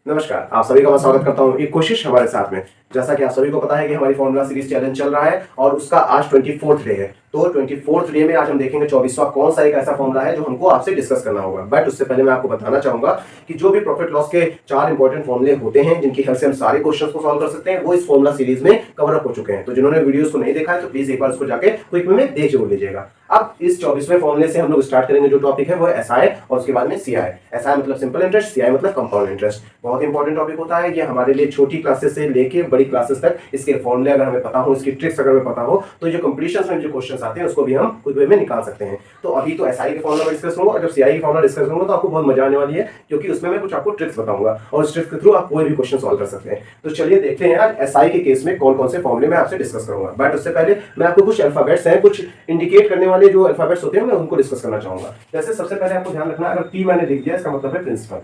नमस्कार, आप सभी का मैं स्वागत करता हूँ एक कोशिश हमारे साथ में। जैसा कि आप सभी को पता है कि हमारी फॉर्मूला सीरीज चैलेंज चल रहा है और उसका आज 24th डे है। तो 24th डे में आज हम देखेंगे 24वां कौन सा एक ऐसा फॉर्मूला है जो हमको आपसे डिस्कस करना होगा। बट उससे पहले मैं आपको बताना चाहूंगा कि जो भी प्रॉफिट लॉस के 4 इंपॉर्टेंट फॉर्मूले होते हैं जिनकी हेल्प से हम सारे क्वेश्चन को सॉल्व कर सकते हैं, वो इस फॉर्मूला सीरीज में कवर अप हो चुके हैं। तो जिन्होंने वीडियोस को नहीं देखा है तो प्लीज एक बार उसको जाके क्विक में देख जरूर लीजिएगा। अब इस 24वें फॉर्मूले से हम लोग स्टार्ट करेंगे। जो टॉपिक है वो है एसआई और उसके बाद में सीआई। एसआई मतलब सिंपल इंटरेस्ट, सीआई मतलब कंपाउंड इंटरेस्ट। बहुत इंपॉर्टेंट टॉपिक होता है ये हमारे लिए। छोटी क्लासेस से लेके बड़ी क्लासेस तक इसके फॉर्मूले अगर हमें पता हो, इसकी ट्रिक्स अगर हमें पता हो, तो जो कंपटीशंस में जो क्वेश्चंस आते हैं उसको भी हम क्विक वे में निकाल सकते हैं। तो अभी तो एसआई के फॉर्मूला में डिस्कस करूंगा और जब सीआई के फॉर्मूला डिस्कस करूंगा तो आपको बहुत मजा आने वाली है, क्योंकि उसमें मैं कुछ आपको ट्रिक्स बताऊंगा और उस ट्रिक्स के थ्रू आप कोई भी क्वेश्चन सॉल्व कर सकते हैं। तो चलिए देखते हैं आज एसआई के केस में कौन कौन से फॉर्मूले मैं आपसे डिस्कस करूंगा। बट उससे पहले मैं आपको कुछ अल्फाबेट्स हैं, कुछ इंडिकेट करने वाले जो अल्फाबेट्स होते हैं मैं उनको डिस्कस करना चाहूंगा। जैसे सबसे पहले आपको ध्यान रखना, अगर पी मैंने लिख दिया इसका मतलब है प्रिंसिपल।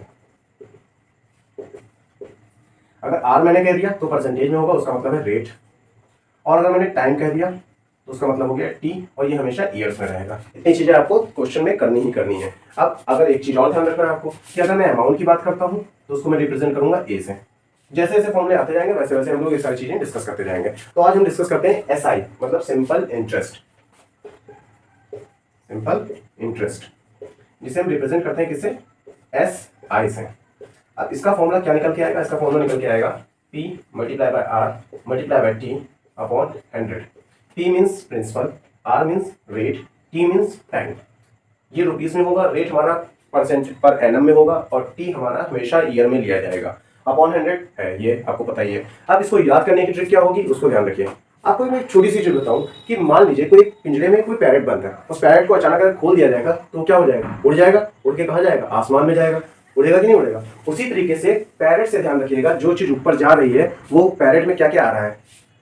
अगर आर मैंने कह दिया तो परसेंटेज में होगा, उसका मतलब है रेट। और अगर मैंने टाइम कह दिया तो उसका मतलब हो गया टी, और ये हमेशा ईयर्स में रहेगा। इतनी चीजें आपको क्वेश्चन में करनी ही करनी है। अब अगर एक चीज और ध्यान रखना है आपको कि अगर मैं अमाउंट की बात करता हूं तो उसको मैं रिप्रेजेंट करूंगा ए से। जैसे जैसे फॉर्मूले आते जाएंगे वैसे वैसे हम लोग ये सारी चीजें डिस्कस करते जाएंगे। तो आज हम डिस्कस करते हैं एसआई मतलब सिंपल इंटरेस्ट। सिंपल इंटरेस्ट जिसे हम रिप्रेजेंट करते हैं किससे? एस आई से। अब इसका फॉर्मूला क्या निकल के आएगा? इसका फॉर्मूला निकल के आएगा P multiply by R multiply by T upon 100। P means principal, R means rate, T means time. ये रुपीज में होगा, रेट हमारा परसेंट पर एनम में होगा और T हमारा हमेशा ईयर में लिया जाएगा। अपॉन 100 है, ये आपको पता ही है। अब इसको याद करने की ट्रिक क्या होगी उसको ध्यान रखिए। आपको मैं एक छोटी सी चीज बताऊं कि मान लीजिए कोई एक पिंजरे में कोई पैरेट बंद है, उस पैरेट को अचानक अगर खोल दिया जाएगा तो क्या हो जाएगा? उड़ जाएगा। उड़ के कहाँ जाएगा? आसमान में जाएगा। उड़ेगा कि नहीं उड़ेगा? उसी तरीके से पैरेट से ध्यान रखिएगा, जो चीज ऊपर जा रही है वो पैरेट में क्या क्या आ रहा है?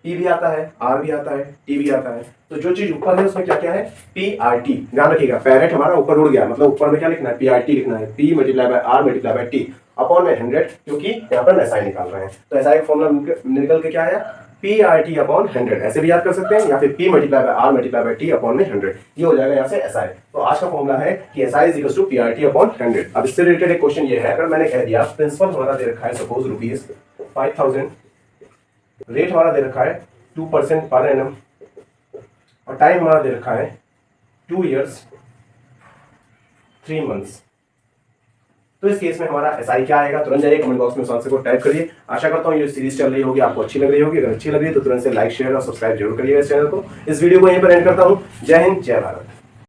पी भी आता है, आर भी आता है, टी भी आता है। तो जो चीज ऊपर है उसमें क्या क्या है? P R T. ध्यान रखिएगा, पैरेट हमारा ऊपर उड़ गया, मतलब ऊपर में क्या लिखना है? पी आर टी लिखना है। P multiply by R multiply by T upon में 100, क्योंकि यहाँ पर एसआई निकाल रहे हैं। तो एसआई का फॉर्मूला निकल के क्या आया? P R T upon 100। ऐसे भी याद कर सकते हैं, या फिर P multiply by R multiply by T upon में 100। ये हो जाएगा यहाँ से एसआई। तो आज का फॉर्मूला है कि SI is equals to P R T upon 100। अब इससे रिलेटेड एक क्वेश्चन ये है, अगर मैंने कह दिया प्रिंसिपल हमारा दे रखा है सपोज ₹5000, रेट हमारा दे रखा है 2% पर एनम, और टाइम हमारा दे रखा है 2 years 3 months। तो इस केस में हमारा एसआई क्या आएगा? तुरंत जाइए कमेंट बॉक्स में उस आंसर को टाइप करिए। आशा करता हूँ ये सीरीज चल रही होगी, आपको अच्छी लग रही होगी। अगर अच्छी लग रही है तो तुरंत से लाइक शेयर और सब्सक्राइब जरूर करिएगा इस चैनल को। इस वीडियो को यहीं पर एंड करता हूँ। जय हिंद, जय भारत।